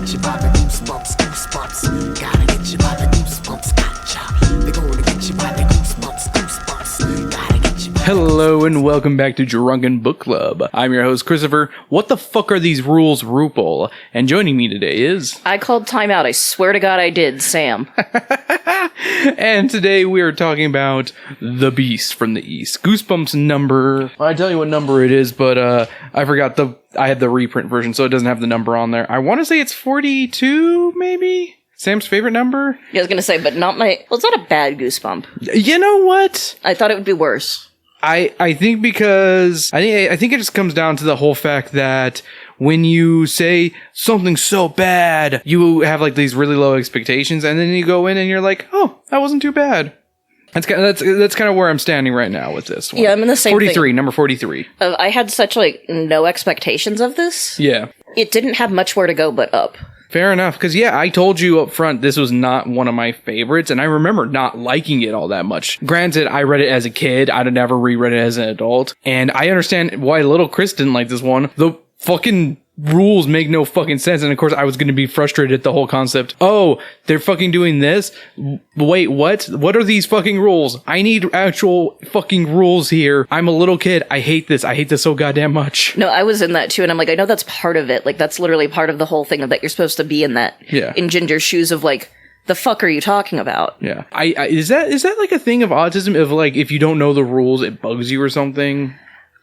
get you by the goosebumps, goosebumps. Gotta get you by the goosebumps, gotcha. They're gonna get you by the goosebumps, goosebumps. Gotta get you by. Hello and welcome back to Drunken Book Club. I'm your host, Christopher. What the fuck are these rules, Rupal? And joining me today is... I called timeout. I swear to God I did, Sam. And today we are talking about The Beast from the East. Goosebumps number... I tell you what number it is, but I forgot I had the reprint version, so it doesn't have the number on there. I want to say it's 42, maybe? Sam's favorite number? Yeah, I was going to say, but not my... Well, it's not a bad goosebump. You know what? I thought it would be worse. I think because... I think it just comes down to the whole fact that when you say something so bad, you have like these really low expectations, and then you go in and you're like, oh, that wasn't too bad. That's kind of where I'm standing right now with this one. Yeah, I'm in the same 43, thing. number 43. I had such like no expectations of this. Yeah. It didn't have much where to go but up. Fair enough, because yeah, I told you up front this was not one of my favorites, and I remember not liking it all that much. Granted, I read it as a kid, I'd never reread it as an adult, and I understand why little Chris didn't like this one. The fucking rules make no fucking sense, and of course I was going to be frustrated at the whole concept. Oh, they're fucking doing this? Wait, what? What are these fucking rules? I need actual fucking rules here. I'm a little kid. I hate this. I hate this so goddamn much. No, I was in that too, and I'm like, I know that's part of it. Like, that's literally part of the whole thing of that you're supposed to be in that. Yeah. In Ginger's shoes of like, the fuck are you talking about? Yeah. Is that like a thing of autism? Of like, if you don't know the rules, it bugs you or something?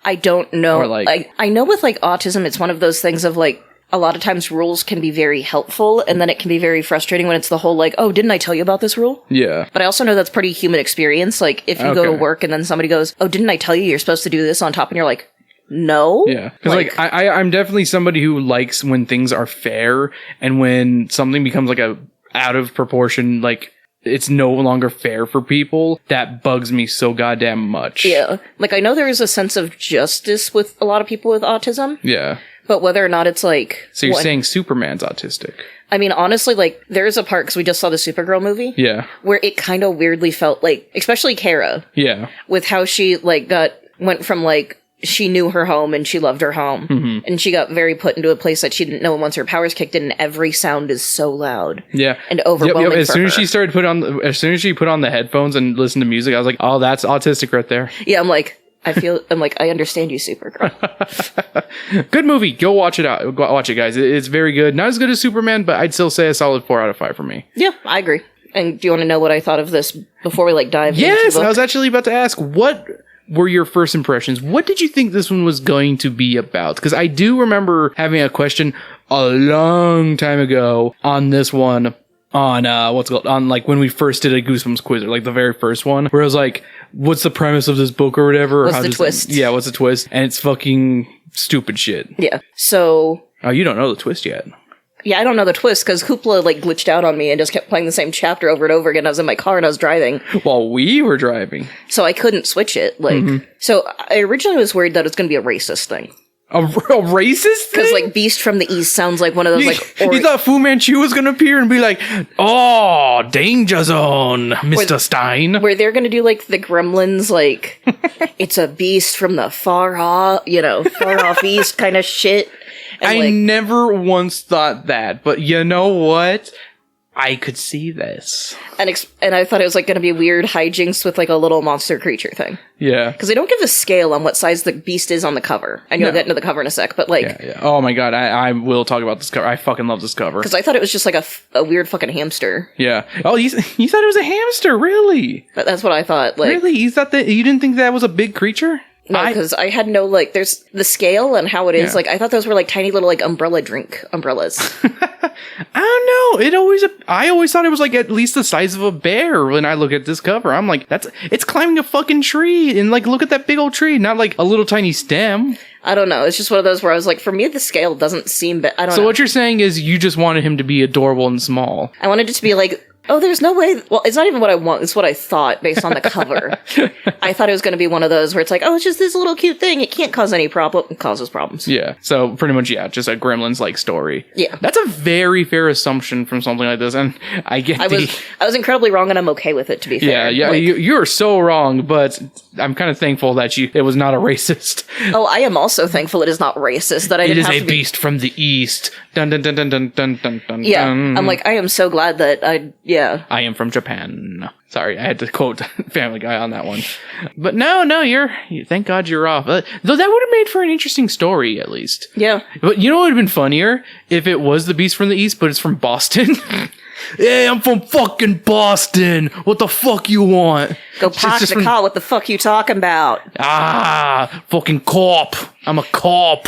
I don't know. Or like, I know with like autism, it's one of those things of like, a lot of times rules can be very helpful, and then it can be very frustrating when it's the whole like, oh, didn't I tell you about this rule? Yeah. But I also know that's pretty human experience. Like, if you go to work and then somebody goes, oh, didn't I tell you you're supposed to do this on top? And you're like, no. Yeah. Because like I'm definitely somebody who likes when things are fair, and when something becomes like a out of proportion, like it's no longer fair for people, that bugs me so goddamn much. Yeah. Like, I know there is a sense of justice with a lot of people with autism. Yeah. But whether or not it's like... So you're saying Superman's autistic? I mean, honestly, like, there's a part, because we just saw the Supergirl movie. Yeah. Where it kind of weirdly felt like, especially Kara. Yeah. With how she, like, went from, like, she knew her home and she loved her home. Mm-hmm. And she got very put into a place that she didn't know, and once her powers kicked in, and every sound is so loud. Yeah. And overwhelming. Yep. As soon as she put on the headphones and listened to music, I was like, oh, that's autistic right there. Yeah, I'm like, I understand you, Supergirl. Good movie. Go watch it out. Go watch it, guys. It's very good. Not as good as Superman, but I'd still say a solid 4 out of 5 for me. Yeah, I agree. And do you want to know what I thought of this before we dive into Yes, the book? I was actually about to ask, what were your first impressions? What did you think this one was going to be about? Because I do remember having a question a long time ago on this one. On like when we first did a Goosebumps quiz, or like the very first one, where I was like, what's the premise of this book or whatever? What's the twist? What's the twist? And it's fucking stupid shit. Yeah. So... Oh, you don't know the twist yet. Yeah, I don't know the twist, because Hoopla like glitched out on me and just kept playing the same chapter over and over again. I was in my car and I was driving. While we were driving. So I couldn't switch it. Like, So I originally was worried that it's going to be a racist thing. A racist thing? Because, like, Beast from the East sounds like one of those, you thought Fu Manchu was going to appear and be like, oh, danger zone, Mr. Stein. Where they're going to do, like, the Gremlins, like, it's a beast from the far off East kind of shit. And, I never once thought that, but you know what? I could see this. And I thought it was, like, going to be weird hijinks with, like, a little monster creature thing. Yeah. Because they don't give a scale on what size the beast is on the cover. I know we'll get into the cover in a sec, but, like... Yeah. Oh, my God. I will talk about this cover. I fucking love this cover. Because I thought it was just, like, a weird fucking hamster. Yeah. Oh, you thought it was a hamster? Really? That's what I thought. Like, really? You didn't think that was a big creature? No, because I had no, like, there's the scale and how it is. Yeah. Like, I thought those were, like, tiny little, like, umbrellas. I don't know. I always thought it was, like, at least the size of a bear when I look at this cover. I'm like, it's climbing a fucking tree. And, like, look at that big old tree, not, like, a little tiny stem. I don't know. It's just one of those where I was like, for me, the scale doesn't seem... I don't know. So what you're saying is you just wanted him to be adorable and small. I wanted it to be, like... Oh, there's no way... Well, it's not even what I want. It's what I thought based on the cover. I thought it was going to be one of those where it's like, oh, it's just this little cute thing. It can't cause any problem. It causes problems. Yeah. So pretty much, yeah, just a Gremlins-like story. Yeah. That's a very fair assumption from something like this. And I get I was incredibly wrong, and I'm okay with it, to be fair. Yeah. Like, you're so wrong, but I'm kind of thankful that it was not a racist. Oh, I am also thankful it is not racist. That I didn't have to It is a beast from the East. Dun dun dun dun dun dun dun dun. Yeah, dun. I'm like, I am so glad that I am from Japan. Sorry, I had to quote Family Guy on that one. But no, thank God you're off. Though that would have made for an interesting story, at least. Yeah. But you know what would have been funnier? If it was the Beast from the East, but it's from Boston. Hey, I'm from fucking Boston. What the fuck you want? Go park the car. What the fuck you talking about? Fucking cop. I'm a cop.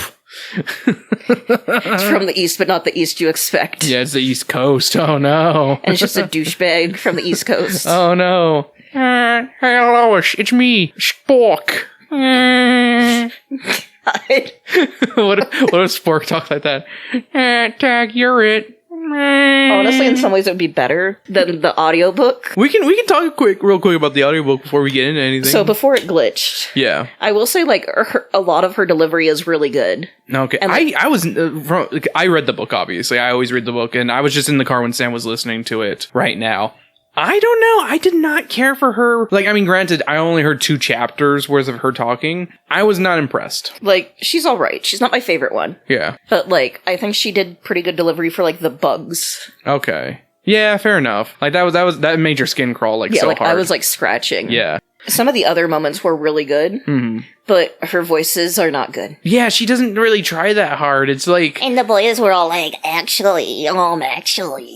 It's from the East, but not the East you expect. Yeah, it's the East Coast. Oh, no. And it's just a douchebag from the East Coast. Oh, no. Hey, hello, it's me, Spork. What if Spork talked like that? Tag, you're it. Honestly, in some ways, it would be better than the audiobook. We can talk real quick about the audiobook before we get into anything. So before it glitched, yeah, I will say like a lot of her delivery is really good. Okay, and I read the book. Obviously, I always read the book, and I was just in the car when Sam was listening to it right now. I don't know. I did not care for her. Like, I mean, granted, I only heard 2 chapters worth of her talking. I was not impressed. Like, she's all right. She's not my favorite one. Yeah. But, like, I think she did pretty good delivery for, like, the bugs. Okay. Yeah, fair enough. Like, that made your skin crawl, like, yeah, so like, hard. I was, like, scratching. Yeah. Some of the other moments were really good, but her voices are not good. Yeah, she doesn't really try that hard. It's like... And the boys were all like, actually.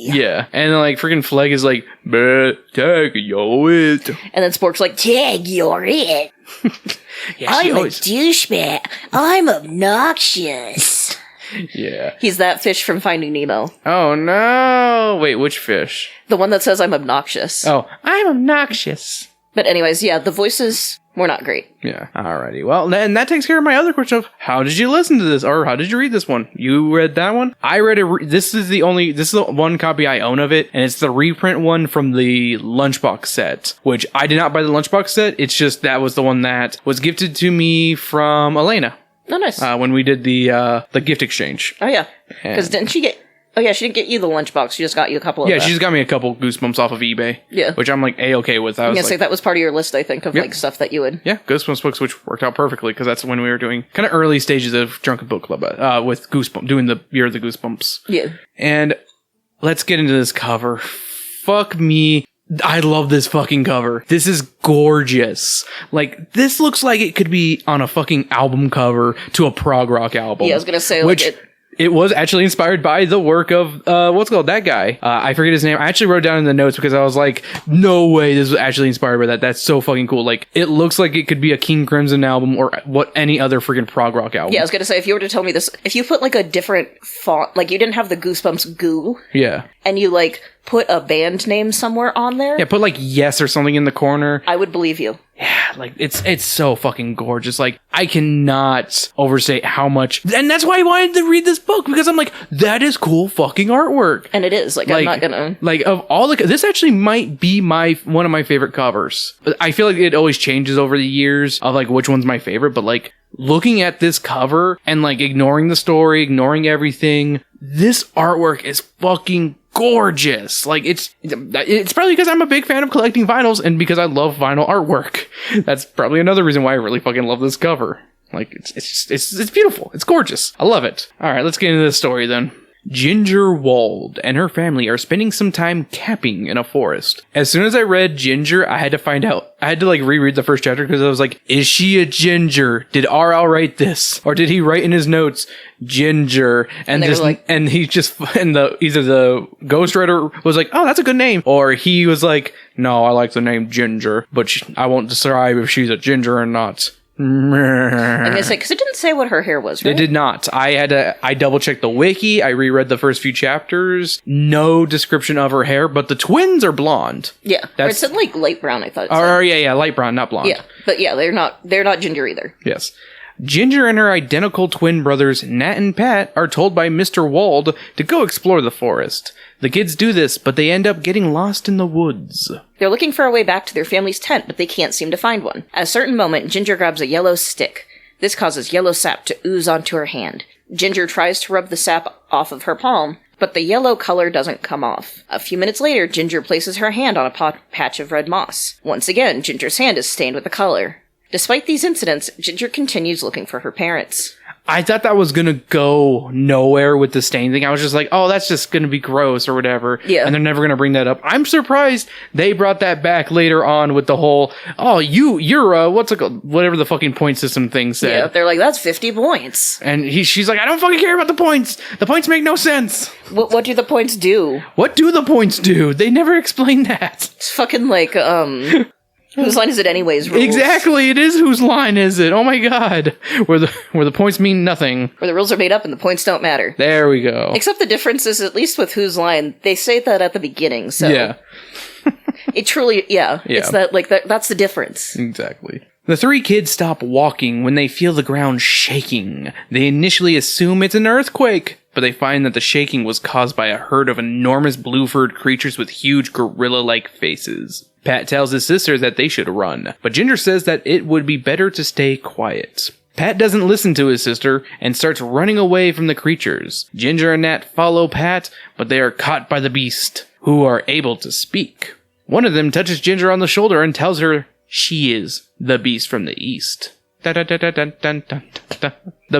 Yeah, and like freaking Fleg is like, tag, you're it. And then Spork's like, tag, you're it. Yeah, I'm a douchebag. I'm obnoxious. Yeah. He's that fish from Finding Nemo. Oh no! Wait, which fish? The one that says I'm obnoxious. Oh, I'm obnoxious. But anyways, yeah, the voices were not great. Yeah. Alrighty. Well, then that takes care of my other question of how did you listen to this, or how did you read this one? You read that one? I read it. This is the one copy I own of it, and it's the reprint one from the Lunchbox set, which I did not buy the Lunchbox set. It's just that was the one that was gifted to me from Elena. Oh, nice. When we did the gift exchange. Oh yeah, because didn't she get? Oh yeah, she didn't get you the lunchbox. She just got you a couple of. Yeah, she just got me a couple Goosebumps off of eBay. Yeah, which I'm like A-okay with. I was say that was part of your list, I think, of like stuff that you would. Yeah, Goosebumps books, which worked out perfectly because that's when we were doing kind of early stages of Drunken Book Club with Goosebumps, doing the Year of the Goosebumps. Yeah, and let's get into this cover. Fuck me. I love this fucking cover. This is gorgeous. Like, this looks like it could be on a fucking album cover to a prog rock album. Yeah, I was gonna say, which like it was actually inspired by the work of, what's called that guy? I forget his name. I actually wrote it down in the notes because I was like, no way this was actually inspired by that. That's so fucking cool. Like, it looks like it could be a King Crimson album or any other freaking prog rock album. Yeah, I was gonna say, if you were to tell me this, if you put like a different font, like you didn't have the Goosebumps goo. Yeah. And you like put a band name somewhere on there. Yeah, put like Yes or something in the corner. I would believe you. Yeah, like it's so fucking gorgeous. Like, I cannot overstate how much, and that's why I wanted to read this book, because I'm like, that is cool fucking artwork. And it is. Like I'm not gonna like, of all the, this actually might be one of my favorite covers. I feel like it always changes over the years of like which one's my favorite, but like looking at this cover and like ignoring the story, ignoring everything, this artwork is fucking gorgeous. Like, it's probably because I'm a big fan of collecting vinyls and because I love vinyl artwork. That's probably another reason why I really fucking love this cover. Like, it's beautiful. It's gorgeous. I love it. All right, let's get into the story then. Ginger Wald and her family are spending some time camping in a forest. As soon as I read Ginger, I had to like reread the first chapter because I was like, is she a ginger? Did R.L. write this? Or did he write in his notes, Ginger? And just, like, and he just, and either the ghostwriter was like, oh, that's a good name. Or he was like, no, I like the name Ginger, but I won't describe if she's a ginger or not. I'm gonna say, because it didn't say what her hair was, right? It did not. I double checked the wiki. I reread the first few chapters. No description of her hair, but the twins are blonde. Yeah, or it said like light brown. I thought. Yeah, light brown, not blonde. Yeah, but yeah, they're not ginger either. Yes. Ginger and her identical twin brothers, Nat and Pat, are told by Mr. Wald to go explore the forest. The kids do this, but they end up getting lost in the woods. They're looking for a way back to their family's tent, but they can't seem to find one. At a certain moment, Ginger grabs a yellow stick. This causes yellow sap to ooze onto her hand. Ginger tries to rub the sap off of her palm, but the yellow color doesn't come off. A few minutes later, Ginger places her hand on a patch of red moss. Once again, Ginger's hand is stained with the color. Despite these incidents, Ginger continues looking for her parents. I thought that was gonna go nowhere with the stain thing. I was just like, oh, that's just gonna be gross or whatever. Yeah. And they're never gonna bring that up. I'm surprised they brought that back later on with the whole, oh, you're what's it called? Whatever the fucking point system thing said. Yeah, they're like, that's 50 points. And she's like, I don't fucking care about the points. The points make no sense. What do the points do? What do the points do? They never explain that. It's fucking like, whose line is it anyways? Rules. Exactly, it is whose line is it? Oh my god. Where the points mean nothing. Where the rules are made up and the points don't matter. There we go. Except the difference is, at least with whose line, they say that at the beginning, so... Yeah. It truly, it's that's the difference. Exactly. The three kids stop walking when they feel the ground shaking. They initially assume it's an earthquake, but they find that the shaking was caused by a herd of enormous blue-furred creatures with huge gorilla-like faces. Pat tells his sister that they should run, but Ginger says that it would be better to stay quiet. Pat doesn't listen to his sister and starts running away from the creatures. Ginger and Nat follow Pat, but they are caught by the beast, who are able to speak. One of them touches Ginger on the shoulder and tells her she is the beast from the east. The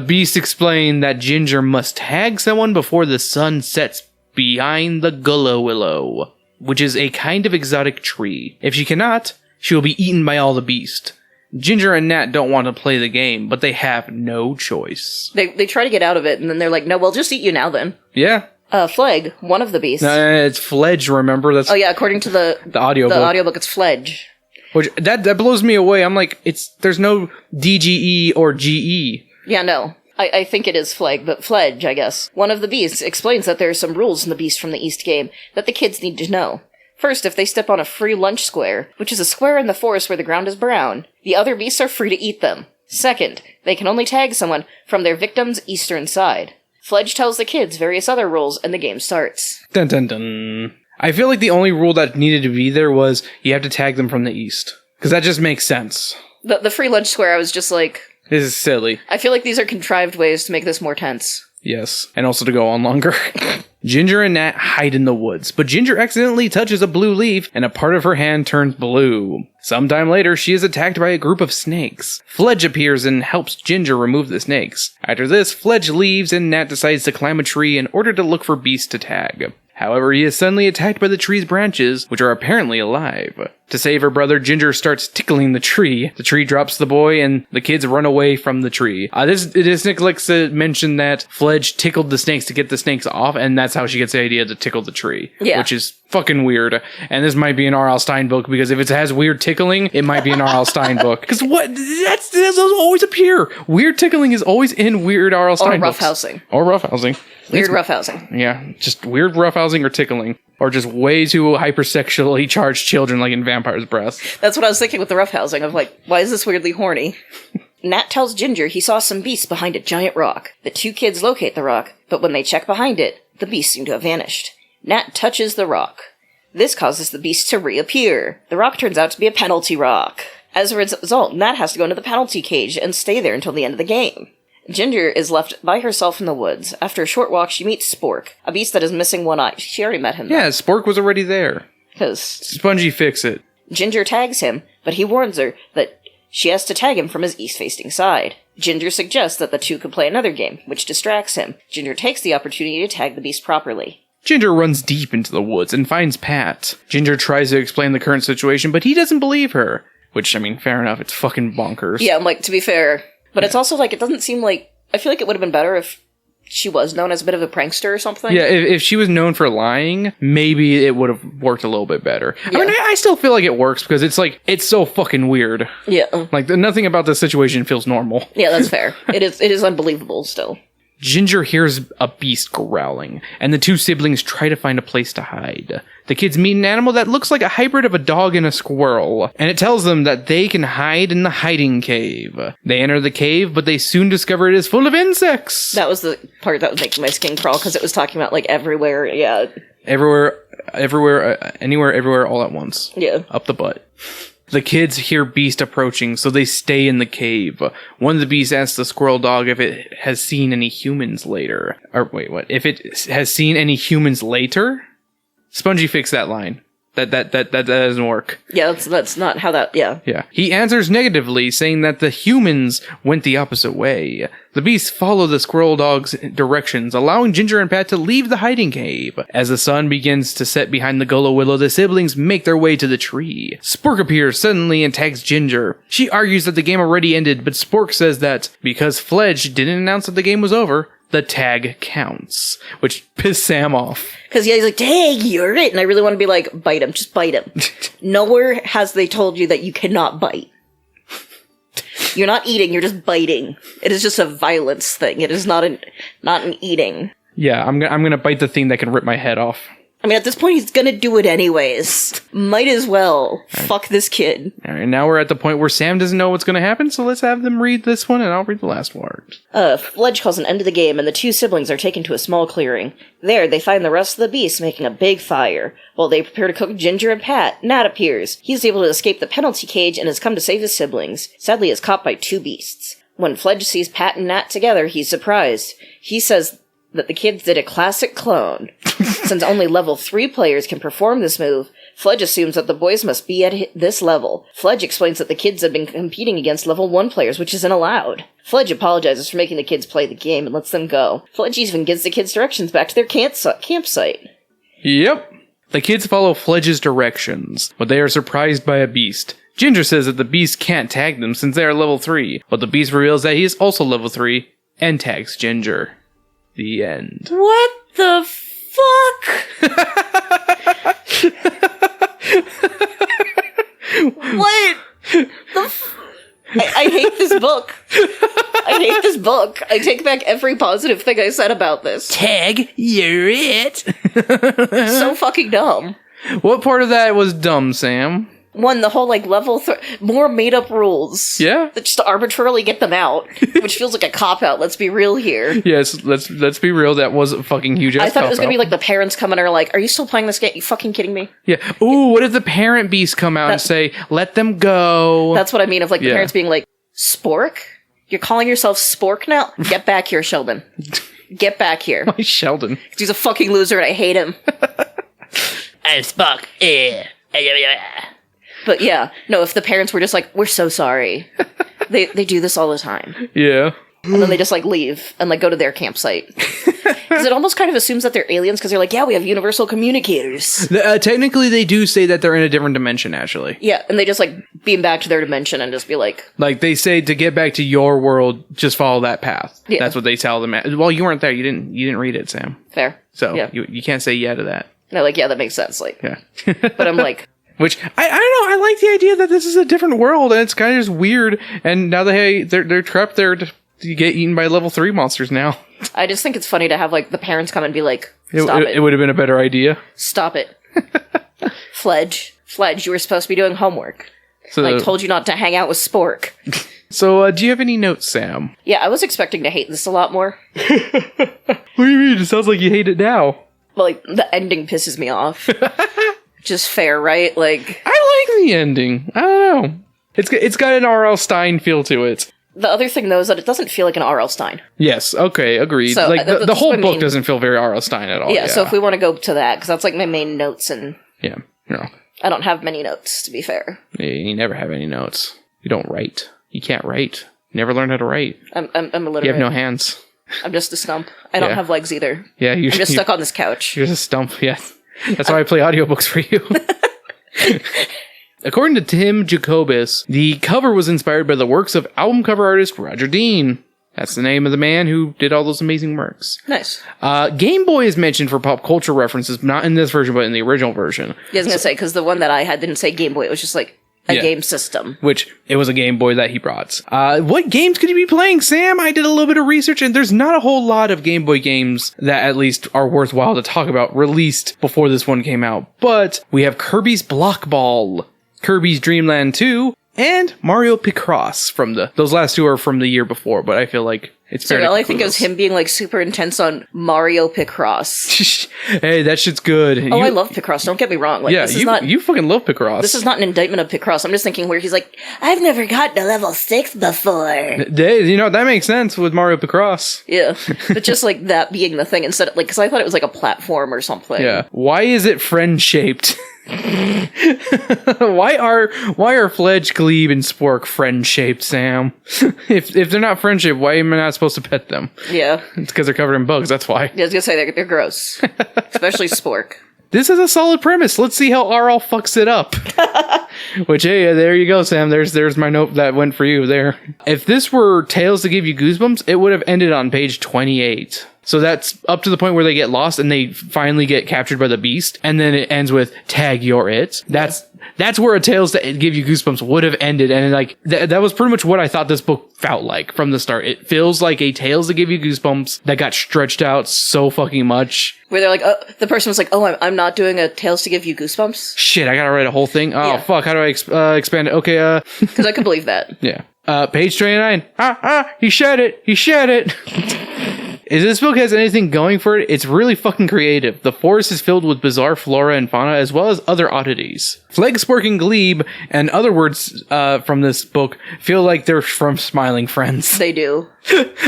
beast explained that Ginger must tag someone before the sun sets behind the gullah willow, which is a kind of exotic tree. If she cannot, she will be eaten by all the beast. Ginger and Nat don't want to play the game, but they have no choice. They try to get out of it, and then they're like, no, we'll just eat you now then. Yeah. Fleg, one of the beasts. It's Fledge, remember? That's according to the audiobook. The audiobook, it's Fledge. Which, that blows me away. I'm like, there's no DGE or GE. Yeah, no. I think it is Fleg, but Fledge, I guess. One of the beasts explains that there are some rules in the Beast from the East game that the kids need to know. First, if they step on a free lunch square, which is a square in the forest where the ground is brown, the other beasts are free to eat them. Second, they can only tag someone from their victim's eastern side. Fledge tells the kids various other rules, and the game starts. Dun dun dun. I feel like the only rule that needed to be there was you have to tag them from the east. Because that just makes sense. The free lunch square, I was just like... This is silly. I feel like these are contrived ways to make this more tense. Yes, and also to go on longer. Ginger and Nat hide in the woods, but Ginger accidentally touches a blue leaf, and a part of her hand turns blue. Sometime later, she is attacked by a group of snakes. Fledge appears and helps Ginger remove the snakes. After this, Fledge leaves, and Nat decides to climb a tree in order to look for beasts to tag. However, he is suddenly attacked by the tree's branches, which are apparently alive. To save her brother, Ginger starts tickling the tree. The tree drops the boy, and the kids run away from the tree. This neglects to mention that Fledge tickled the snakes to get the snakes off, and that's how she gets the idea to tickle the tree. Yeah. Which is fucking weird. And this might be an R.L. Stine book, because if it has weird tickling, it might be an R.L. Stine book. Because those always appear. Weird tickling is always in weird R.L. Stine books. Or roughhousing. Weird roughhousing. Yeah, just weird roughhousing or tickling. Or just way too hypersexually charged children like in Vampire's Breath. That's what I was thinking with the roughhousing, of like, why is this weirdly horny? Nat tells Ginger he saw some beasts behind a giant rock. The two kids locate the rock, but when they check behind it, the beasts seem to have vanished. Nat touches the rock. This causes the beast to reappear. The rock turns out to be a penalty rock. As a result, Nat has to go into the penalty cage and stay there until the end of the game. Ginger is left by herself in the woods. After a short walk, she meets Spork, a beast that is missing one eye. She already met him. Yeah, Spork was already there. Because Spongy fix it. Ginger tags him, but he warns her that she has to tag him from his east-facing side. Ginger suggests that the two could play another game, which distracts him. Ginger takes the opportunity to tag the beast properly. Ginger runs deep into the woods and finds Pat. Ginger tries to explain the current situation, but he doesn't believe her. Which, I mean, fair enough, it's fucking bonkers. Yeah, I'm like, to be fair... But it's also like, it doesn't seem like... I feel like it would have been better if she was known as a bit of a prankster or something. Yeah, if she was known for lying, maybe it would have worked a little bit better. Yeah. I mean, I still feel like it works because it's like, it's so fucking weird. Yeah. Like, nothing about the situation feels normal. Yeah, that's fair. It is unbelievable still. Ginger hears a beast growling, and the two siblings try to find a place to hide. The kids meet an animal that looks like a hybrid of a dog and a squirrel, and it tells them that they can hide in the hiding cave. They enter the cave, but they soon discover it is full of insects. That was the part that was making my skin crawl, because it was talking about, like, everywhere, yeah. Everywhere, anywhere, everywhere, all at once. Yeah. Up the butt. The kids hear Beast approaching, so they stay in the cave. One of the beasts asks the squirrel dog if it has seen any humans later. Or wait, what? If it has seen any humans later? Spongy fixed that line. That doesn't work. Yeah, that's not how that, yeah. Yeah. He answers negatively, saying that the humans went the opposite way. The beasts follow the squirrel dog's directions, allowing Ginger and Pat to leave the hiding cave. As the sun begins to set behind the Gullah Willow, the siblings make their way to the tree. Spork appears suddenly and tags Ginger. She argues that the game already ended, but Spork says that because Fledge didn't announce that the game was over, the tag counts, which pissed Sam off. Because yeah, he's like, dang, you're it. And I really want to be like, bite him, just bite him. Nowhere has they told you that you cannot bite. You're not eating, you're just biting. It is just a violence thing. It is not an eating. Yeah, I'm gonna bite the thing that can rip my head off. I mean, at this point, he's gonna do it anyways. Might as well. Right. Fuck this kid. All right, now we're at the point where Sam doesn't know what's gonna happen, so let's have them read this one, and I'll read the last word. Fledge calls an end to the game, and the two siblings are taken to a small clearing. There, they find the rest of the beasts making a big fire. While they prepare to cook Ginger and Pat, Nat appears. He's able to escape the penalty cage and has come to save his siblings. Sadly, is caught by two beasts. When Fledge sees Pat and Nat together, he's surprised. He says that the kids did a classic clone. Since only level 3 players can perform this move, Fledge assumes that the boys must be at this level. Fledge explains that the kids have been competing against level 1 players, which isn't allowed. Fledge apologizes for making the kids play the game and lets them go. Fledge even gives the kids directions back to their campsite. Yep. The kids follow Fledge's directions, but they are surprised by a beast. Ginger says that the beast can't tag them since they are level 3, but the beast reveals that he is also level 3 and tags Ginger. The end. What the fuck? What? I hate this book. I hate this book. I take back every positive thing I said about this. Tag, you're it. So fucking dumb. What part of that was dumb, Sam? One, the whole, like, more made-up rules. Yeah. That just arbitrarily get them out, which feels like a cop-out, let's be real here. Yes, let's be real, that was a fucking huge ass I thought it was cop-out. gonna be like the parents come in and are like, are you still playing this game? You fucking kidding me? Yeah. Ooh, what if the parent beasts come out and say, let them go? That's what I mean, of, like, the parents being like, Spork? You're calling yourself Spork now? Get back here, Sheldon. Get back here. Why Sheldon? He's a fucking loser and I hate him. I'm Spock. But yeah, no, if the parents were just like, we're so sorry. They do this all the time. Yeah. And then they just, like, leave and, like, go to their campsite. Because it almost kind of assumes that they're aliens because they're like, yeah, we have universal communicators. Technically, they do say that they're in a different dimension, actually. Yeah, and they just, like, beam back to their dimension and just be like... Like, they say to get back to your world, just follow that path. Yeah. That's what they tell them. Well, you weren't there. You didn't read it, Sam. Fair. So, yeah. you can't say yeah to that. No, like, yeah, that makes sense. Like, yeah. But I'm like... Which, I don't know, I like the idea that this is a different world, and it's kind of just weird, and now they're trapped there to get eaten by level 3 monsters now. I just think it's funny to have, like, the parents come and be like, stop it. It would have been a better idea. Stop it. Fledge, you were supposed to be doing homework. So, I told you not to hang out with Spork. So, do you have any notes, Sam? Yeah, I was expecting to hate this a lot more. What do you mean? It sounds like you hate it now. Well, like, the ending pisses me off. Just fair, right? Like, I like the ending. I don't know. It's got an R.L. Stein feel to it. The other thing, though, is that it doesn't feel like an R.L. Stein. Yes, okay, agreed. So, like, the whole book doesn't feel very R.L. Stein at all. Yeah, so if we want to go to that, because that's, like, my main notes, and... Yeah, no. I don't have many notes, to be fair. Yeah, you never have any notes. You don't write. You can't write. You never learn how to write. I'm illiterate. You have no hands. I'm just a stump. I don't have legs, either. Yeah, I'm just stuck on this couch. You're just a stump, yeah. That's why I play audiobooks for you. According to Tim Jacobus, the cover was inspired by the works of album cover artist Roger Dean. That's the name of the man who did all those amazing works. Nice. Game Boy is mentioned for pop culture references, not in this version, but in the original version. Yeah, I was going to say, because the one that I had didn't say Game Boy. It was just like a game system. Which, it was a Game Boy that he brought. What games could he be playing, Sam? I did a little bit of research, and there's not a whole lot of Game Boy games that at least are worthwhile to talk about released before this one came out. But we have Kirby's Block Ball, Kirby's Dream Land 2, and Mario Picross from those last two are from the year before, but I feel like it's fair to all I think is him being like super intense on Mario Picross. Hey, that shit's good. I love Picross, don't get me wrong. Like, yeah, you fucking love Picross. This is not an indictment of Picross. I'm just thinking where he's like, I've never gotten to level 6 before. That makes sense with Mario Picross. Yeah, but just like that being the thing instead of, like, because I thought it was like a platform or something. Yeah. Why is it friend-shaped? Why are Fledge, Glebe, and Spork friend-shaped, Sam? if they're not friend-shaped, why am I not supposed to pet them? Yeah. It's because they're covered in bugs, that's why. Yeah, I was gonna say they're gross. Especially Spork. This is a solid premise. Let's see how RL fucks it up. Which, hey, there you go, Sam. There's my note that went for you there. If this were Tales to Give You Goosebumps, it would have ended on page 28. So that's up to the point where they get lost and they finally get captured by the beast. And then it ends with tag you're it. That's where a Tales to Give You Goosebumps would have ended. And like that was pretty much what I thought this book felt like from the start. It feels like a Tales to Give You Goosebumps that got stretched out so fucking much. Where they're like, oh, the person was like, oh, I'm not doing a Tales to Give You Goosebumps. Shit, I gotta write a whole thing. Oh, Yeah. fuck. How do I expand it? Okay, Because I could believe that. yeah. Page 29. He shed it. If this book has anything going for it, it's really fucking creative. The forest is filled with bizarre flora and fauna, as well as other oddities. Fleg, Spork, and Glebe, and other words from this book, feel like they're from Smiling Friends. They do.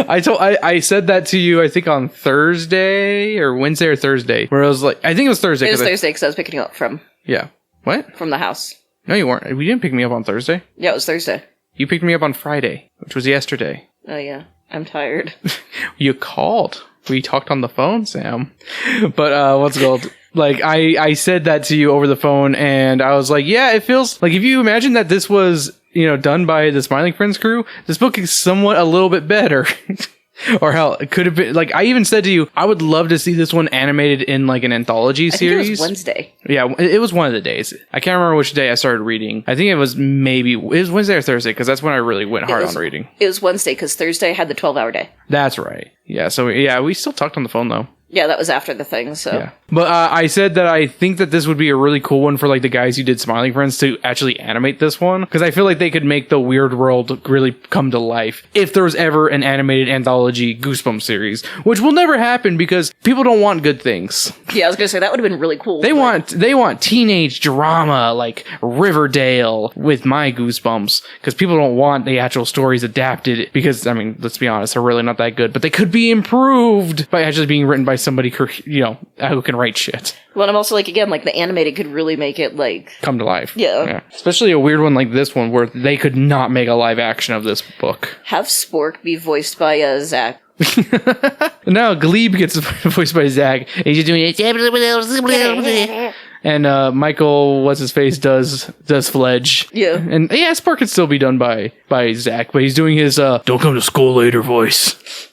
I said that to you, I think on Thursday, or Wednesday or Thursday, where I was like, I think it was Thursday. It was Thursday because I was picking you up from Yeah. What? the house. No, you weren't. We didn't pick me up on Thursday. Yeah, it was Thursday. You picked me up on Friday, which was yesterday. Oh, yeah. I'm tired. You called. We talked on the phone, Sam. But what's it called? Like I said that to you over the phone, and I was like, yeah, it feels like if you imagine that this was, done by the Smiling Friends crew, this book is somewhat a little bit better. Or hell, it could have been, like, I even said to you, I would love to see this one animated in, like, an anthology series. I think it was Wednesday. Yeah, it was one of the days. I can't remember which day I started reading. I think it was Wednesday or Thursday, because that's when I really went hard on reading. It was Wednesday, because Thursday had the 12-hour day. That's right. Yeah, so, yeah, we still talked on the phone, though. Yeah, that was after the thing, so. Yeah. But I said that I think that this would be a really cool one for, like, the guys who did Smiling Friends to actually animate this one. Because I feel like they could make the weird world really come to life if there was ever an animated anthology Goosebumps series. Which will never happen because people don't want good things. Yeah, I was going to say, that would have been really cool. They want teenage drama like Riverdale with my Goosebumps. Because people don't want the actual stories adapted. Because, I mean, let's be honest, they're really not that good. But they could be improved by actually being written by somebody, who can write shit. Well, I'm also like, again, like the animated could really make it like come to life. Yeah. Especially a weird one like this one where they could not make a live action of this book. Have Spork be voiced by Zach. Now Glebe gets voiced by Zach. He's just doing it. And Michael, what's his face, does Fledge. Yeah. And yeah, Spork could still be done by Zach, but he's doing his don't come to school later voice.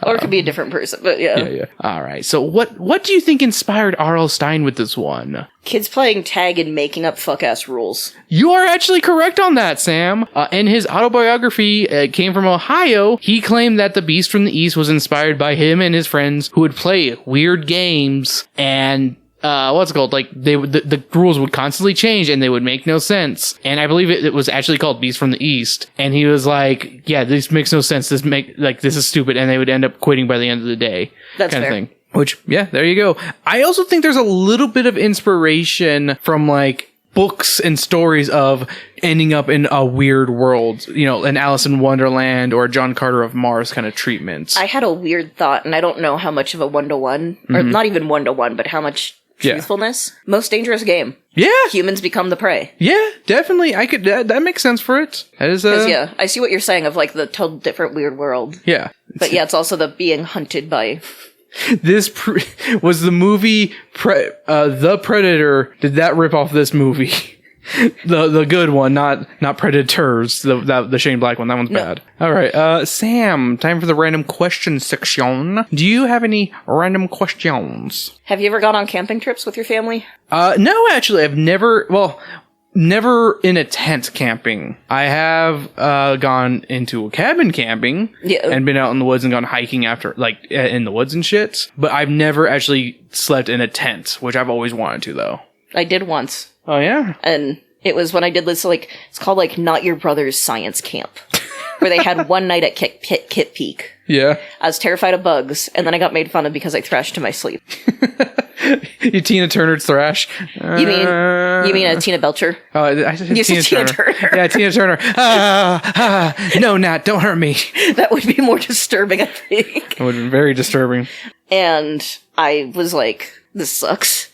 Or it could be a different person, but yeah. Yeah. All right. So what do you think inspired R.L. Stine with this one? Kids playing tag and making up fuck-ass rules. You are actually correct on that, Sam. In his autobiography, it came from Ohio, he claimed that The Beast from the East was inspired by him and his friends who would play weird games and like the rules would constantly change and they would make no sense. And I believe it was actually called Beast from the East. And he was like, yeah, this makes no sense. This is stupid. And they would end up quitting by the end of the day. That's kind fair. of thing. Which, yeah, there you go. I also think there's a little bit of inspiration from like books and stories of ending up in a weird world, an Alice in Wonderland or John Carter of Mars kind of treatment. I had a weird thought, and I don't know how much of a one-to-one, or not even one-to-one, but how much truthfulness. Most dangerous game. Yeah. Humans become the prey. Yeah, definitely. I could. That makes sense for it. That is. Yeah, I see what you're saying of like the total different weird world. Yeah. But yeah, it's also the being hunted by. This was the movie. The Predator. Did that rip off this movie? The good one, not Predators. The Shane Black one. That one's bad. All right, Sam. Time for the random question section. Do you have any random questions? Have you ever gone on camping trips with your family? No, actually, I've never. Well, never in a tent camping. I have gone into a cabin camping and been out in the woods and gone hiking after, like, in the woods and shit. But I've never actually slept in a tent, which I've always wanted to, though. I did once. Oh, yeah? And it was when I did this, like, it's called, like, Not Your Brother's Science Camp, where they had one night at Kit Peak. Yeah. I was terrified of bugs, and then I got made fun of because I thrashed in my sleep. You Tina Turner thrash? You mean a Tina Belcher? Oh, I said You Tina said Turner. Tina Turner. Yeah, Tina Turner. No, Nat, don't hurt me. That would be more disturbing, I think. It would be very disturbing. And I was like, this sucks.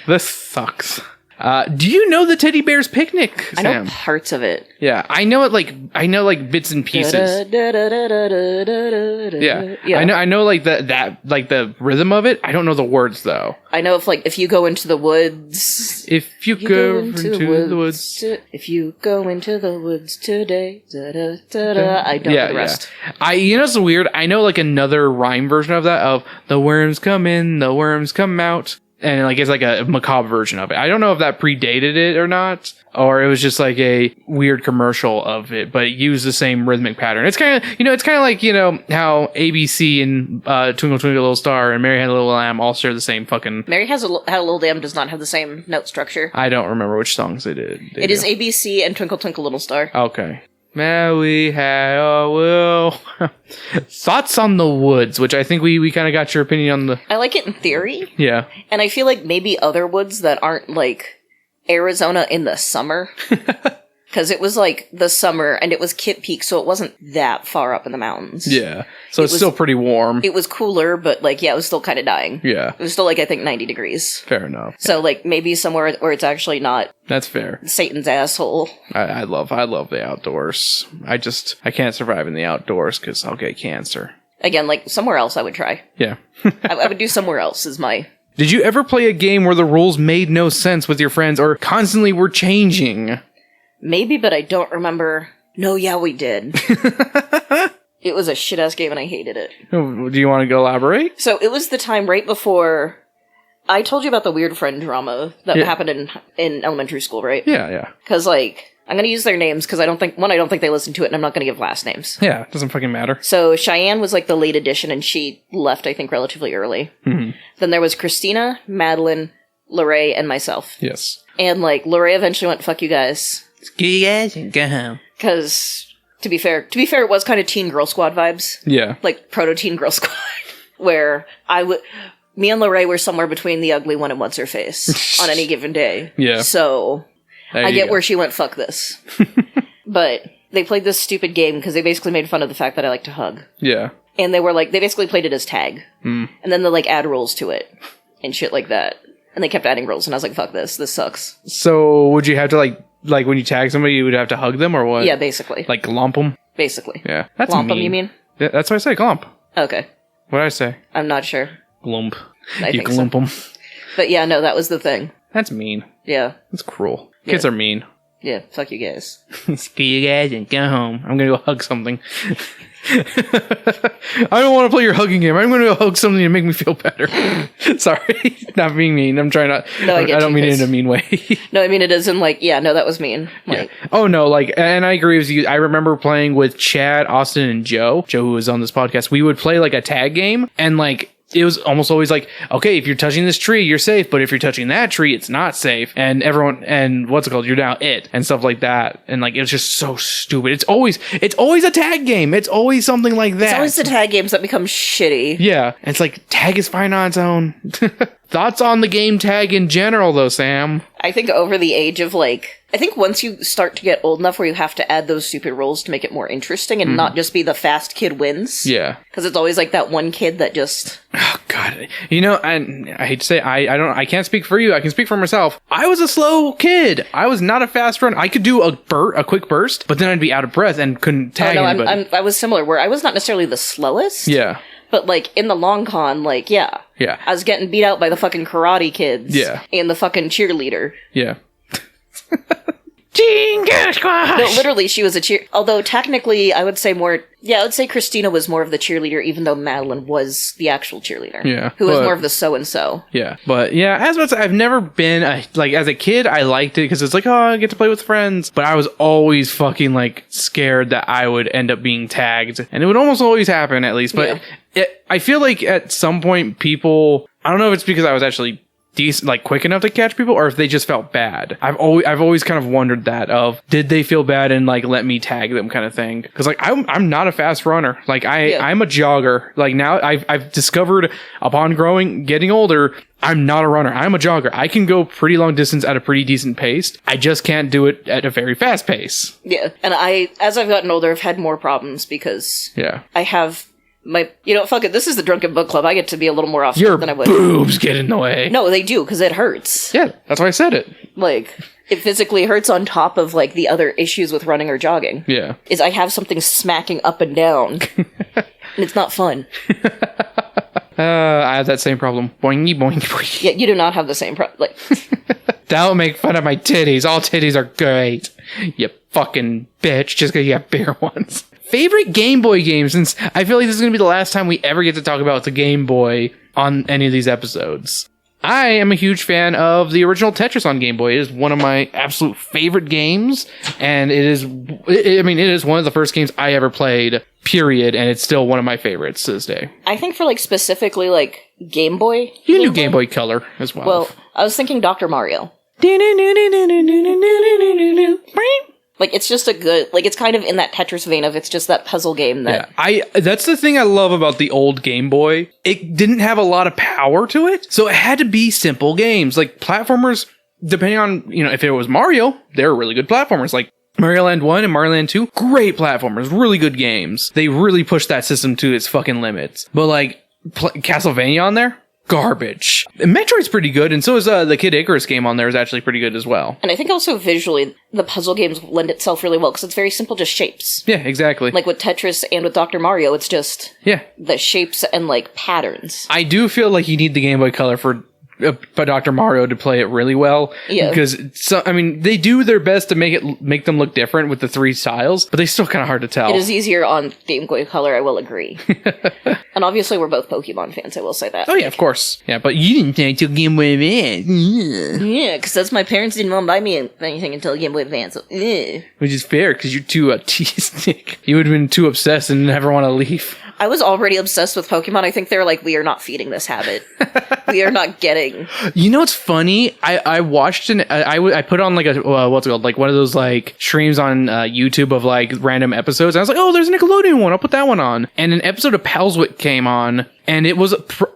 This sucks. Do you know the Teddy Bear's Picnic, Sam? I know parts of it. Yeah, I know it like bits and pieces. Yeah. I know like that like the rhythm of it. I don't know the words though. I know if you go into the woods. If you go into the woods. If you go into the woods today. I don't know the rest. Yeah. It's weird. I know like another rhyme version of that of the worms come in, the worms come out. And like it's like a macabre version of it. I don't know if that predated it or not, or it was just like a weird commercial of it, but it used the same rhythmic pattern. It's kind of like how ABC and Twinkle Twinkle Little Star and Mary Had a Little Lamb all share the same fucking. Mary Had a Little Lamb does not have the same note structure. I don't remember which songs they did. It is ABC and Twinkle Twinkle Little Star. Okay. Mary had a will. Thoughts on the woods, which I think we kind of got your opinion on the. I like it in theory. Yeah. And I feel like maybe other woods that aren't like Arizona in the summer. Because it was like the summer and it was Kit Peak, so it wasn't that far up in the mountains. Yeah. So it's still pretty warm. It was cooler, but like, yeah, it was still kind of dying. Yeah. It was still like, I think 90 degrees. Fair enough. So like maybe somewhere where it's actually not. That's fair. Satan's asshole. I love the outdoors. I can't survive in the outdoors because I'll get cancer. Again, like somewhere else I would try. Yeah. I would do somewhere else is my. Did you ever play a game where the rules made no sense with your friends or constantly were changing? Maybe, but I don't remember. No, yeah, we did. It was a shit-ass game and I hated it. Do you want to elaborate? So it was the time right before... I told you about the weird friend drama that happened in elementary school, right? Yeah. Because, like, I'm going to use their names because I don't think they listen to it and I'm not going to give last names. Yeah, it doesn't fucking matter. So Cheyenne was, like, the late addition and she left, I think, relatively early. Mm-hmm. Then there was Christina, Madeline, Lorraine, and myself. Yes. And, like, Lorraine eventually went, fuck you guys. Screw you guys and go home. Because, to be fair, it was kind of Teen Girl Squad vibes. Yeah. Like, proto-Teen Girl Squad. Where me and Lorraine were somewhere between the ugly one and what's her face on any given day. Yeah. So, I get where she went, fuck this. But they played this stupid game because they basically made fun of the fact that I like to hug. Yeah. And they were like, they basically played it as tag. Mm. And then they like add rules to it and shit like that. And they kept adding rules and I was like, fuck this sucks. So, would you have to like when you tag somebody, you would have to hug them or what? Yeah, basically. Like glomp them? Basically. Yeah. That's glomp mean. them, you mean? Yeah, that's what I say, glomp. Okay. What did I say? I'm not sure. Glomp. I you think glomp them. But yeah, no, that was the thing. That's mean. Yeah. That's cruel. Kids are mean. Yeah, fuck you guys. Screw you guys and go home. I'm gonna go hug something. I don't want to play your hugging game. I'm gonna go hug something to make me feel better. Sorry, not being mean. I'm trying not. No, I don't mean it in a mean way. No, I mean it isn't like, yeah, no, that was mean. Like, yeah. Oh no, like, and I agree with you. I remember playing with Chad, Austin, and Joe, who was on this podcast. We would play like a tag game, and like, it was almost always like, okay, if you're touching this tree, you're safe, but if you're touching that tree, it's not safe. And everyone, and what's it called? You're now it, and stuff like that. And like, it's just so stupid. It's always a tag game. It's always something like that. It's always the tag games that become shitty. Yeah. And it's like, tag is fine on its own. Thoughts on the game tag in general, though, Sam? I think over the age of like, I think once you start to get old enough where you have to add those stupid rules to make it more interesting and not just be the fast kid wins. Yeah. Because it's always like that one kid that just... Oh, God. You know, and I hate to say, I can't speak for you. I can speak for myself. I was a slow kid. I was not a fast runner. I could do a quick burst, but then I'd be out of breath and couldn't tag anybody. I was similar, where I was not necessarily the slowest. Yeah. But, like, in the long con, like, yeah. Yeah. I was getting beat out by the fucking karate kids. Yeah. And the fucking cheerleader. Yeah. No, literally, she was a cheer... Although, technically, I would say more... Yeah, I would say Christina was more of the cheerleader, even though Madeline was the actual cheerleader. Yeah. Who was more of the so-and-so. Yeah. But, yeah, as much I've never been... as a kid, I liked it, because it's like, oh, I get to play with friends. But I was always fucking, like, scared that I would end up being tagged. And it would almost always happen, at least. But I feel like at some point, people... I don't know if it's because I was actually... decent, like quick enough to catch people, or if they just felt bad. I've always kind of wondered that of, did they feel bad and like let me tag them kind of thing? Because like I'm not a fast runner. Like I'm a jogger. Like now I've discovered upon getting older, I'm not a runner. I'm a jogger. I can go pretty long distance at a pretty decent pace. I just can't do it at a very fast pace. Yeah, and as I've gotten older, I've had more problems because I have Fuck it. This is the Drunken Book Club. I get to be a little more off Your than I would. boobs get in the way. No, they do, because it hurts. Yeah, that's why I said it. Like, it physically hurts on top of, like, the other issues with running or jogging. Yeah. Is I have something smacking up and down. And it's not fun. I have that same problem. Boingy, boingy, boingy. Yeah, you do not have the same problem. Like, Don't make fun of my titties. All titties are great. You fucking bitch, just because you have bigger ones. Favorite Game Boy game, since I feel like this is going to be the last time we ever get to talk about the Game Boy on any of these episodes. I am a huge fan of the original Tetris on Game Boy. It is one of my absolute favorite games, and it is one of the first games I ever played, period, and it's still one of my favorites to this day. I think for, like, specifically, like, Game Boy... You can do Game Boy Color as well. Well, I was thinking Dr. Mario. Like, it's just a good... Like, it's kind of in that Tetris vein of it's just that puzzle game that... Yeah, that's the thing I love about the old Game Boy. It didn't have a lot of power to it, so it had to be simple games. Like, platformers, depending on, if it was Mario, they were really good platformers. Like, Mario Land 1 and Mario Land 2, great platformers, really good games. They really pushed that system to its fucking limits. But, like, Castlevania on there? Garbage. And Metroid's pretty good, and so is the Kid Icarus game on there is actually pretty good as well. And I think also visually, the puzzle games lend itself really well, because it's very simple, just shapes. Yeah, exactly. Like with Tetris and with Dr. Mario, it's just yeah, the shapes and, like, patterns. I do feel like you need the Game Boy Color for Dr. Mario to play it really well. Yeah. Because, they do their best to make them look different with the three styles, but they still kind of hard to tell. It is easier on Game Boy Color, I will agree. And obviously we're both Pokemon fans, I will say that. Oh yeah, of course. Yeah, but you didn't take to Game Boy Advance. Yeah, because that's my parents didn't want to buy me anything until Game Boy Advance. So, which is fair, because you're too autistic. You would have been too obsessed and never want to leave. I was already obsessed with Pokemon. I think they're like, we are not feeding this habit. We are not getting... You know what's funny? I watched I put on like a what's it called, like one of those like streams on YouTube of like random episodes. I was like, oh, there's a Nickelodeon one. I'll put that one on. And an episode of Palswick came on, and it was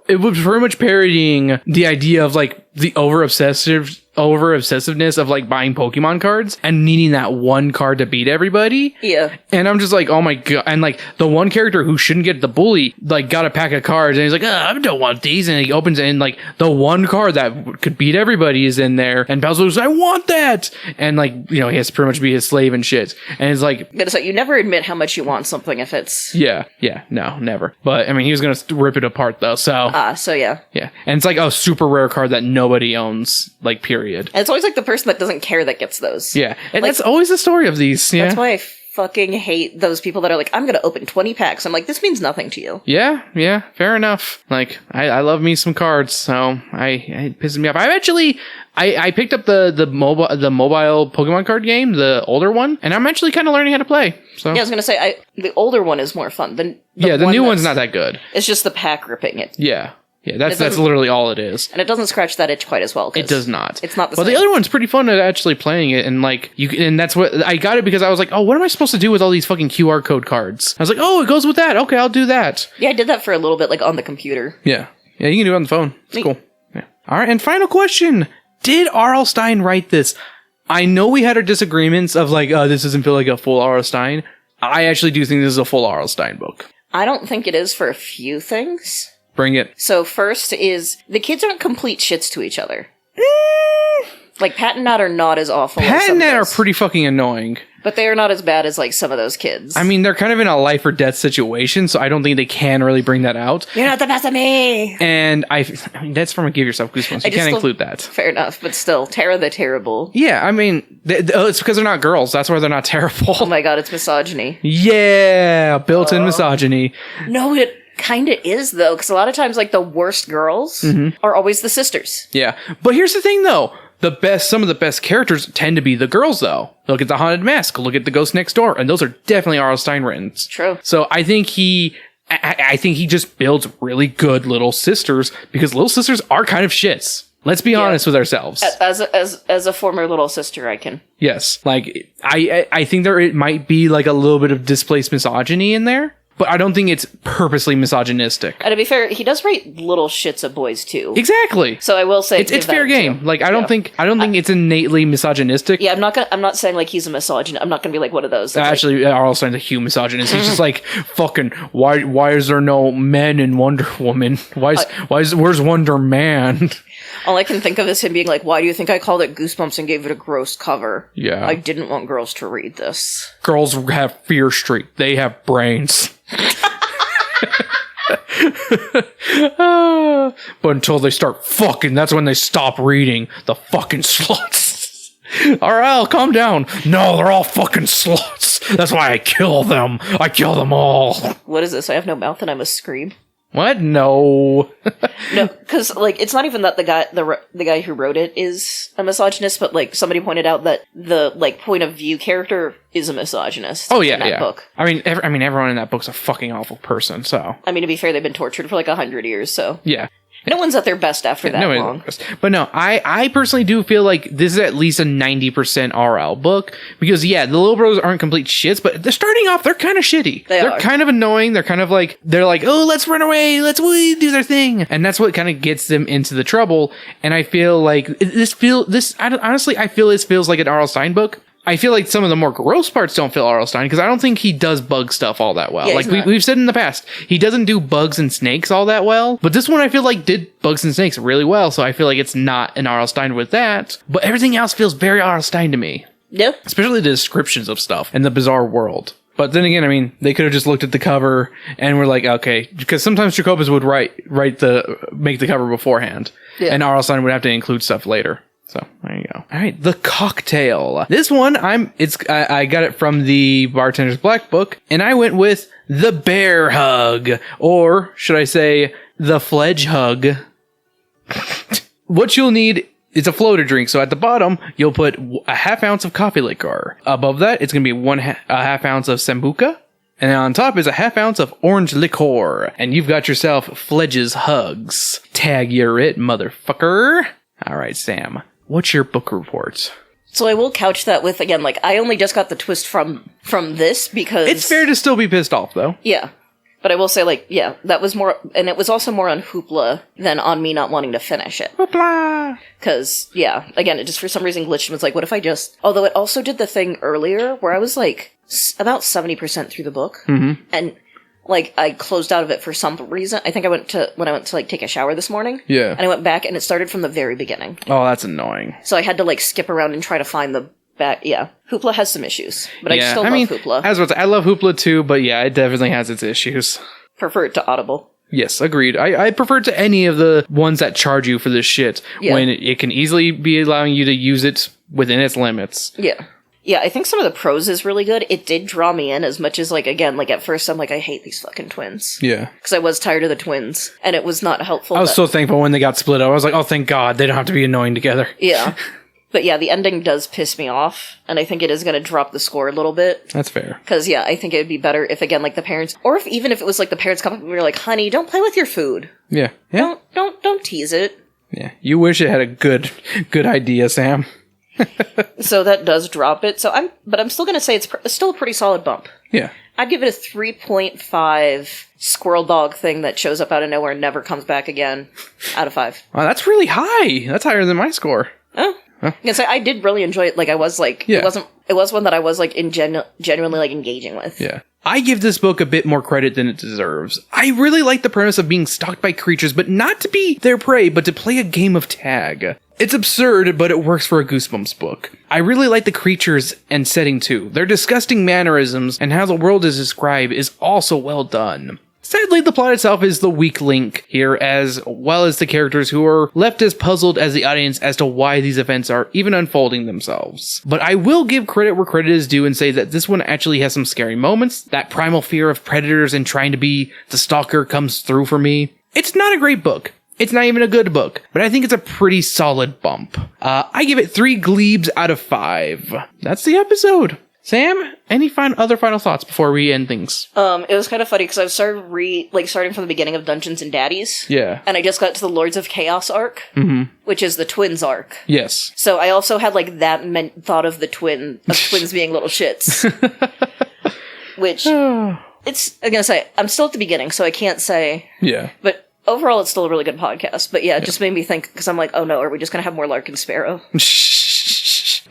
very much parodying the idea of like the over obsessiveness of like buying Pokemon cards and needing that one card to beat everybody. Yeah. And I'm just like, oh my god. And like the one character who shouldn't get the bully, like got a pack of cards and he's like, I don't want these. And he opens it and like the one card that could beat everybody is in there. And Bowser goes, I want that. And like, he has to pretty much be his slave and shit. And it's like, so you never admit how much you want something if it's... Yeah, no, never. But I mean, he was going to rip it apart though. So yeah. Yeah. And it's like a super rare card that nobody owns, like, period. And it's always like the person that doesn't care that gets those. Yeah. And like, that's always the story of these. Yeah. That's why I fucking hate those people that are like, I'm going to open 20 packs. I'm like, this means nothing to you. Yeah, fair enough. Like, I love me some cards, so it pisses me off. I picked up the mobile Pokemon card game, the older one, and I'm actually kind of learning how to play. So yeah, I was gonna say the older one is more fun. The new one's not that good. It's just the pack ripping it. Yeah, that's literally all it is. And it doesn't scratch that itch quite as well. It does not. It's not the same. But the other one's pretty fun at actually playing it, and like and that's what I got it because I was like, oh, what am I supposed to do with all these fucking QR code cards? I was like, oh, it goes with that. Okay, I'll do that. Yeah, I did that for a little bit, like on the computer. Yeah, you can do it on the phone. It's cool. Yeah. All right, and final question. Did R.L. Stine write this? I know we had our disagreements of like, this doesn't feel like a full R.L. Stine. I actually do think this is a full R.L. Stine book. I don't think it is for a few things. Bring it. So first is, the kids aren't complete shits to each other. Like, Pat and Nat are not as awful as Pat some and Nat of are those. pretty fucking annoying. But they are not as bad as, like, some of those kids. I mean, they're kind of in a life or death situation, so I don't think they can really bring that out. You're not the best of me! And I mean, that's from a Give Yourself Goosebumps. You can't include that. Fair enough, but still, Tara the Terrible. Yeah, I mean, it's because they're not girls. That's why they're not terrible. Oh my god, it's misogyny. Yeah, built-in misogyny. No, it kind of is, though, because a lot of times, like, the worst girls are always the sisters. Yeah, but here's the thing, though. Some of the best characters tend to be the girls, though. Look at the Haunted Mask. Look at the Ghost Next Door, and those are definitely R.L. Stine written. True. So I think he just builds really good little sisters because little sisters are kind of shits. Let's be honest with ourselves. As a former little sister, I can. Yes, like I think it might be like a little bit of displaced misogyny in there. but I don't think it's purposely misogynistic. And to be fair, he does write little shits at boys too. Exactly. So I will say It's fair game. Too. Like I don't think it's innately misogynistic. Yeah, I'm not saying like he's a misogynist. I'm not gonna be like one of those. Actually, R.L. Stine's a huge misogynist. He's just like, fucking, why is there no men in Wonder Woman? Where's Wonder Man? All I can think of is him being like, why do you think I called it Goosebumps and gave it a gross cover? Yeah. I didn't want girls to read this. Girls have Fear Street. They have brains. But until they start fucking, that's when they stop reading. The fucking sluts. R.L., calm down. No, they're all fucking sluts. That's why I kill them. I kill them all. What is this? I have no mouth and I must scream. What? No. No, because like it's not even that the guy who wrote it is a misogynist, but like somebody pointed out that the like point of view character is a misogynist. Oh yeah, in that yeah. book. I mean, everyone in that book's a fucking awful person. So I mean, to be fair, they've been tortured for like 100 years, so yeah. No one's at their best after that long. But no, I personally do feel like this is at least a 90% RL book. Because, yeah, the Little Bros aren't complete shits, but they're starting off, they're kind of shitty. They're kind of annoying. They're kind of like, oh, let's run away. Let's do their thing. And that's what kind of gets them into the trouble. And I feel like honestly, I feel this feels like an R.L. Stine book. I feel like some of the more gross parts don't feel R.L. Stine because I don't think he does bug stuff all that well. Yeah, like we've said in the past, he doesn't do bugs and snakes all that well. But this one I feel like did bugs and snakes really well. So I feel like it's not an R.L. Stine with that. But everything else feels very R.L. Stine to me. Yeah. Especially the descriptions of stuff and the bizarre world. But then again, I mean, they could have just looked at the cover and were like, okay, because sometimes Jacobus would make the cover beforehand, and R.L. Stine would have to include stuff later. So there you go. All right, The Cocktail. This one, I got it from the Bartender's Black Book, and I went with The Bear Hug, or should I say, The Fledge Hug. What you'll need is a floater drink. So at the bottom, you'll put a half ounce of coffee liquor. Above that, it's going to be a half ounce of Sambuca. And then on top is a half ounce of orange liqueur. And you've got yourself Fledge's Hugs. Tag you're it, motherfucker. All right, Sam. What's your book report? So I will couch that with, again, like, I only just got the twist from this because... It's fair to still be pissed off, though. Yeah. But I will say, like, yeah, that was more... And it was also more on Hoopla than on me not wanting to finish it. Hoopla! Because, yeah, again, it just for some reason glitched and was like, what if I just... Although it also did the thing earlier where I was, like, about 70% through the book. Mm-hmm. And... Like, I closed out of it for some reason. I think when I went to, like, take a shower this morning. Yeah. And I went back, and it started from the very beginning. Oh, that's annoying. So I had to, like, skip around and try to find the back. Yeah. Hoopla has some issues. But I still love Hoopla. I love Hoopla, too, but yeah, it definitely has its issues. Prefer it to Audible. Yes, agreed. I prefer it to any of the ones that charge you for this shit. Yeah. When it can easily be allowing you to use it within its limits. Yeah. Yeah, I think some of the prose is really good. It did draw me in as much as, like, again, like, at first I'm like, I hate these fucking twins. Yeah. Because I was tired of the twins, and it was not helpful. I was so thankful when they got split up. I was like, oh, thank God, they don't have to be annoying together. Yeah. But yeah, the ending does piss me off, and I think it is going to drop the score a little bit. That's fair. Because, yeah, I think it would be better if, again, like, the parents, or even if it was, like, the parents come up and we were like, honey, don't play with your food. Yeah. Yeah. Don't tease it. Yeah. You wish it had a good idea, Sam. So that does drop it. But I'm still going to say it's still a pretty solid bump. Yeah. I'd give it a 3.5 squirrel dog thing that shows up out of nowhere and never comes back again out of 5. Wow, that's really high. That's higher than my score. Oh. Huh? Yes, I did really enjoy it. Like, I was like, yeah. It was one that I was like genuinely like engaging with. Yeah. I give this book a bit more credit than it deserves. I really like the premise of being stalked by creatures, but not to be their prey, but to play a game of tag. It's absurd, but it works for a Goosebumps book. I really like the creatures and setting too. Their disgusting mannerisms and how the world is described is also well done. Sadly, the plot itself is the weak link here, as well as the characters who are left as puzzled as the audience as to why these events are even unfolding themselves. But I will give credit where credit is due and say that this one actually has some scary moments. That primal fear of predators and trying to be the stalker comes through for me. It's not a great book. It's not even a good book, but I think it's a pretty solid bump. I give it 3 glebes out of 5. That's the episode. Sam, any other final thoughts before we end things? It was kind of funny because I started starting from the beginning of Dungeons and Daddies. Yeah. And I just got to the Lords of Chaos arc, which is the twins arc. Yes. So I also had like that thought of twins being little shits. Which, it's, I'm gonna say, I'm still at the beginning, so I can't say, Yeah. but overall it's still a really good podcast. But yeah, it just made me think, because I'm like, oh no, are we just gonna have more Larkin Sparrow?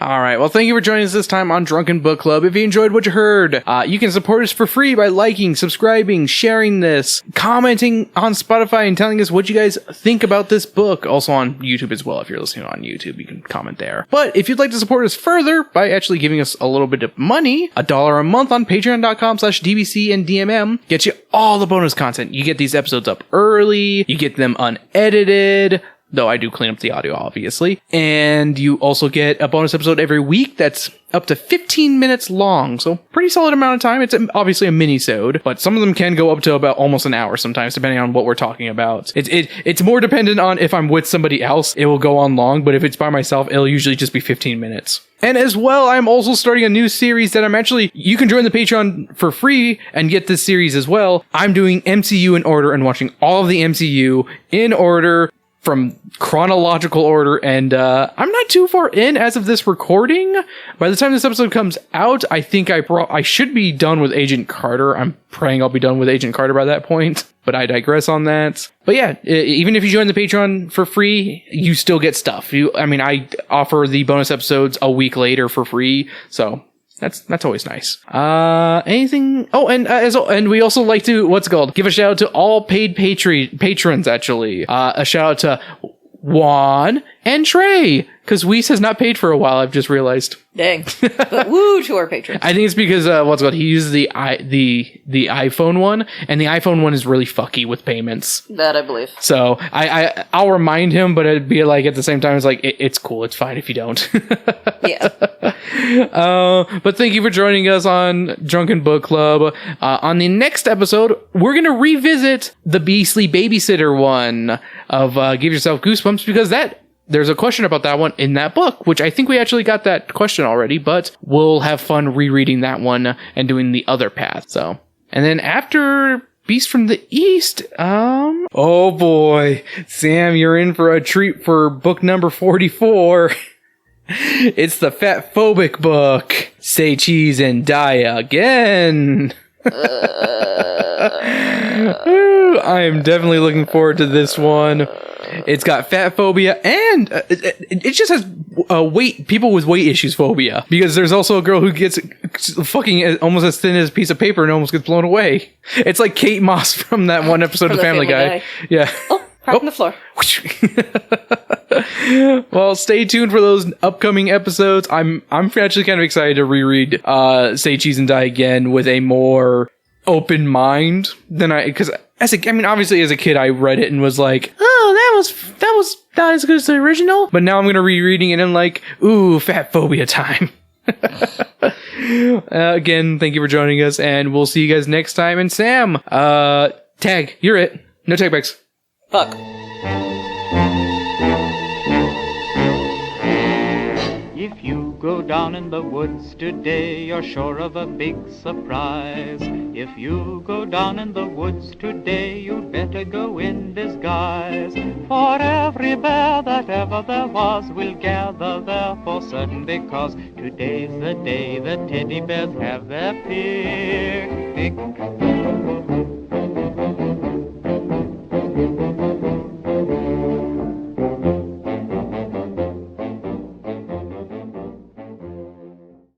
All right. Well, thank you for joining us this time on Drunken Book Club. If you enjoyed what you heard, you can support us for free by liking, subscribing, sharing this, commenting on Spotify, and telling us what you guys think about this book. Also on YouTube as well. If you're listening on YouTube, you can comment there. But if you'd like to support us further by actually giving us a little bit of money, $1 a month on patreon.com/DBC and DMM gets you all the bonus content. You get these episodes up early. You get them unedited. Though I do clean up the audio, obviously. And you also get a bonus episode every week that's up to 15 minutes long. So pretty solid amount of time. It's obviously a mini-sode, but some of them can go up to about almost an hour sometimes, depending on what we're talking about. It's more dependent on if I'm with somebody else, it will go on long, but if it's by myself, it'll usually just be 15 minutes. And as well, I'm also starting a new series that you can join the Patreon for free and get this series as well. I'm doing MCU in order and watching all of the MCU in order, from chronological order, and I'm not too far in as of this recording. By the time this episode comes out, I think I should be done with Agent Carter. I'm praying I'll be done with Agent Carter by that point, but I digress on that. But yeah, even if you join the Patreon for free, you still get stuff. I offer the bonus episodes a week later for free, so that's always nice. Anything? Oh, and we also like to, give a shout out to all paid patrons, actually. A shout out to Juan and Trey, because Weiss has not paid for a while, I've just realized. Dang. But woo to our patrons. I think it's because, he uses the iPhone one, and the iPhone one is really fucky with payments. That I believe. So I'll remind him, but it'd be like, at the same time, it's like, it's cool, it's fine if you don't. Yeah. But thank you for joining us on Drunken Book Club. On the next episode, we're going to revisit the Beastly Babysitter one of Give Yourself Goosebumps, because there's a question about that one in that book, which I think we actually got that question already, but we'll have fun rereading that one and doing the other path. So, and then after Beast from the East, oh boy, Sam, you're in for a treat for book number 44. It's the Fat Phobic book. Say cheese and die again. I am definitely looking forward to this one. It's got fat phobia, and it just has people with weight issues phobia. Because there's also a girl who gets fucking almost as thin as a piece of paper and almost gets blown away. It's like Kate Moss from that one episode of Family Guy. Yeah. Oh, on the floor. Well, stay tuned for those upcoming episodes. I'm actually kind of excited to reread Say Cheese and Die Again with a more open mind than because obviously as a kid I read it and was like, oh, that was not as good as the original, but now I'm gonna rereading it and I'm like, ooh, fat phobia time. Again, thank you for joining us, and we'll see you guys next time. And Sam, tag, you're it. No tag backs. Fuck. If you go down in the woods today, you're sure of a big surprise. If you go down in the woods today, you'd better go in disguise. For every bear that ever there was will gather there for certain, because today's the day the teddy bears have their picnic.